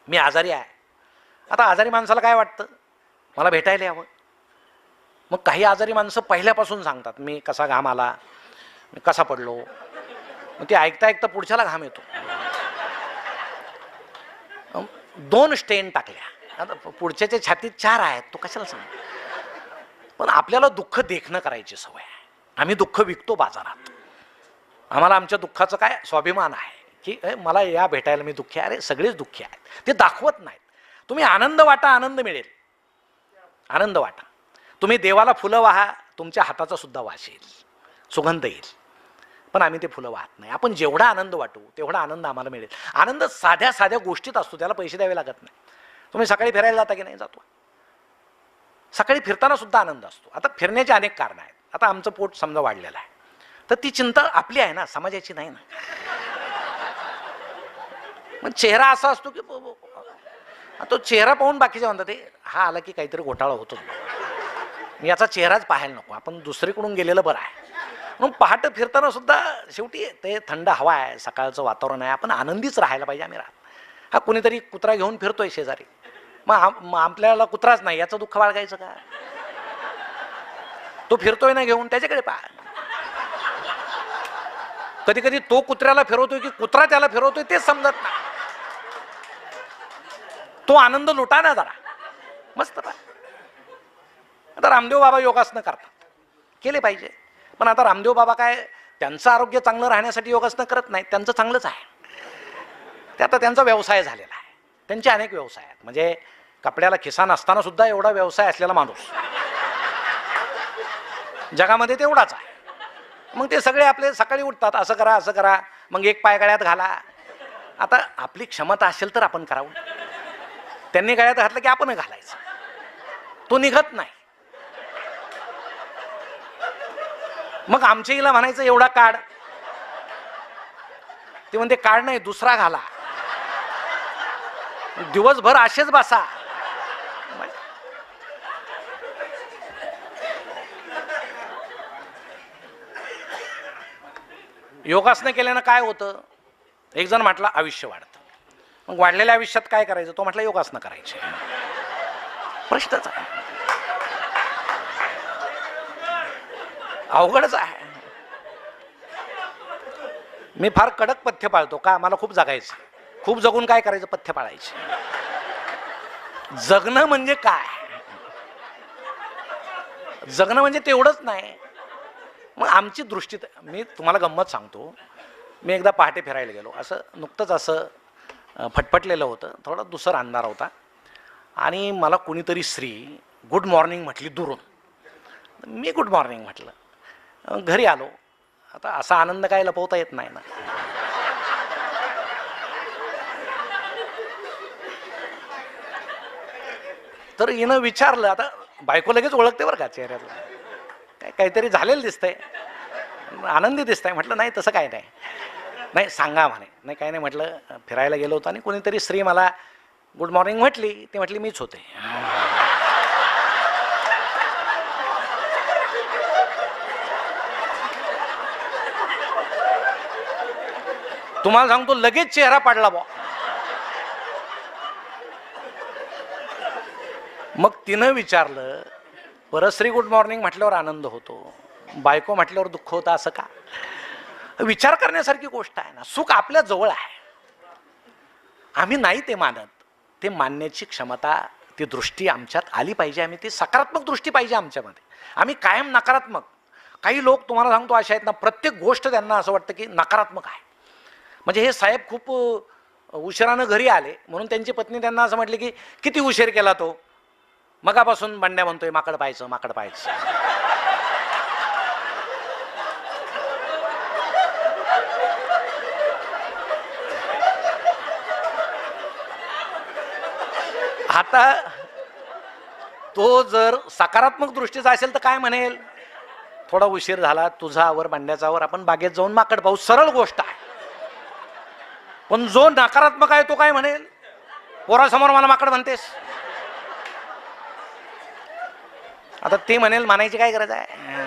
मी आजारी आहे. आता आजारी माणसाला काय वाटतं, मला भेटायला यावं. मग काही आजारी माणसं पहिल्यापासून सांगतात मी कसा घाम आला, मी कसा पडलो. मग ते ऐकता ऐकता पुढच्याला घाम येतो. 2 स्टेन टाकल्या, आता पुढच्याच्या छातीत 4 आहेत, तो कशाला सांग. पण आपल्याला दुःख देखणं करायची सवय आहे. आम्ही दुःख विकतो बाजारात. आम्हाला आमच्या दुःखाचं काय स्वाभिमान आहे की मला या भेटायला मी दुःखी आहे. अरे सगळेच दुःखी आहेत, ते दाखवत नाहीत. तुम्ही आनंद वाटा, आनंद मिळेल. आनंद वाटा. तुम्ही देवाला फुलं वाहा, तुमच्या हाताचा सुद्धा वास येईल, सुगंध येईल. पण आम्ही ते फुलं वाहत नाही. आपण जेवढा आनंद वाटू तेवढा आनंद आम्हाला मिळेल. आनंद साध्या साध्या गोष्टीत असतो, त्याला पैसे द्यावे लागत नाही. तुम्ही सकाळी फिरायला जाता की नाही? जातो. सकाळी फिरताना सुद्धा आनंद असतो. आता फिरण्याचे अनेक कारणं आहेत. आता आमचं पोट समजा वाढलेलं आहे, तर ती चिंता आपली आहे ना, समाजाची नाही ना. मग चेहरा असा असतो की तो चेहरा पाहून बाकीचे म्हणतात हा आला की काहीतरी घोटाळा होतो, याचा चेहराच पाहायला नको, आपण दुसरीकडून गेलेलं बरं आहे. म्हणून पहाटे फिरताना सुद्धा शेवटी ते थंड हवा आहे, सकाळचं वातावरण आहे, आपण आनंदीच राहायला पाहिजे. आम्ही राहत हा कुणीतरी कुत्रा घेऊन फिरतोय शेजारी, मग आपल्याला कुत्राच नाही याचं दुःख बाळगायचं का? तो फिरतोय ना घेऊन, त्याच्याकडे पहा. कधी कधी तो कुत्र्याला फिरवतोय की कुत्रा त्याला फिरवतोय तेच समजत नाही. तो आनंद लुटा ना जरा, मस्त पहा. आता रामदेव बाबा योगासनं करतात, केले पाहिजे. पण आता रामदेव बाबा काय त्यांचं आरोग्य चांगलं राहण्यासाठी योगासनं करत नाहीत, त्यांचं चांगलंच आहे. ते आता त्यांचा व्यवसाय झालेला आहे. त्यांचे अनेक व्यवसाय आहेत. म्हणजे कपड्याला खिसा नसताना सुद्धा एवढा व्यवसाय असलेला माणूस जगामध्ये तेवढाच आहे. मग ते सगळे आपले सकाळी उठतात, असं करा असं करा, मग एक पाय गळ्यात घाला. आता आपली क्षमता असेल तर आपण करावं. त्यांनी गळ्यात घातलं की आपण घालायचं, तो निघत नाही. मग आमच्या हिला म्हणायचं एवढा काढ, ते म्हणते काढ नाही दुसरा घाला, दिवसभर असेच बसा. योगासनं केल्यानं काय होतं? एक जण म्हटला आयुष्य वाढतं. मग वाढलेल्या आयुष्यात काय करायचं? तो म्हटला योगासनं करायचे. प्रश्नच आहे, अवघडच आहे. मी फार कडक पथ्य पाळतो का? मला खूप जगायचं. खूप जगून काय करायचं? पथ्य पाळायचे. जगणं म्हणजे काय? जगणं म्हणजे तेवढंच नाही. मग आमची दृष्टी, मी तुम्हाला गंमत सांगतो. मी एकदा पहाटे फिरायला गेलो, असं नुकतंच असं फटफटलेलं होतं, थोडा दुसर अंधार होता, आणि मला कुणीतरी स्त्री गुड मॉर्निंग म्हटली दुरून. मी गुड मॉर्निंग म्हटलं. घरी आलो. आता असा आनंद काय लपवता येत नाही ना. तर हिनं विचारलं, आता बायको लगेच ओळखते बरं का चेहऱ्यातलं, काहीतरी झालेलं दिसतंय, आनंदी दिसतंय. म्हटलं नाही तसं काय नाही. नाही सांगा म्हणे. नाही काय नाही म्हटलं, फिरायला गेलो होतो आणि कोणीतरी स्त्री मला गुड मॉर्निंग म्हटली. ती म्हटली मीच होते. तुम्हाला सांगतो लगेच चेहरा पाडला बा. मग तिनं विचारलं, परस्त्री गुड मॉर्निंग म्हटल्यावर आनंद होतो, बायको म्हटल्यावर दुःख होतं असं का? विचार करण्यासारखी गोष्ट आहे ना. सुख आपल्या जवळ आहे, आम्ही नाही ते मानत. ते मानण्याची क्षमता, ती दृष्टी आमच्यात आली पाहिजे. आम्ही ती सकारात्मक दृष्टी पाहिजे आमच्यामध्ये. आम्ही कायम नकारात्मक. काही लोक तुम्हाला सांगतो अशा आहेत ना, प्रत्येक गोष्ट त्यांना असं वाटतं की नकारात्मक आहे. म्हणजे हे साहेब खूप उशिरानं घरी आले म्हणून त्यांची पत्नी त्यांना असं म्हटली की किती उशीर केला तो, मगापासून बंड्या म्हणतोय माकड पाहायचं माकड पाहायचं. आता तो जर सकारात्मक दृष्टीचा असेल तर काय म्हणेल? थोडा उशीर झाला, तुझा आवर बंड्याचा आवर, आपण बागेत जाऊन माकड पाहू. सरळ गोष्ट आहे. पण जो नकारात्मक आहे तो काय म्हणेल? पोरासमोर मला माकड म्हणतेस. आता ते म्हणेल, म्हणायची काय गरज आहे?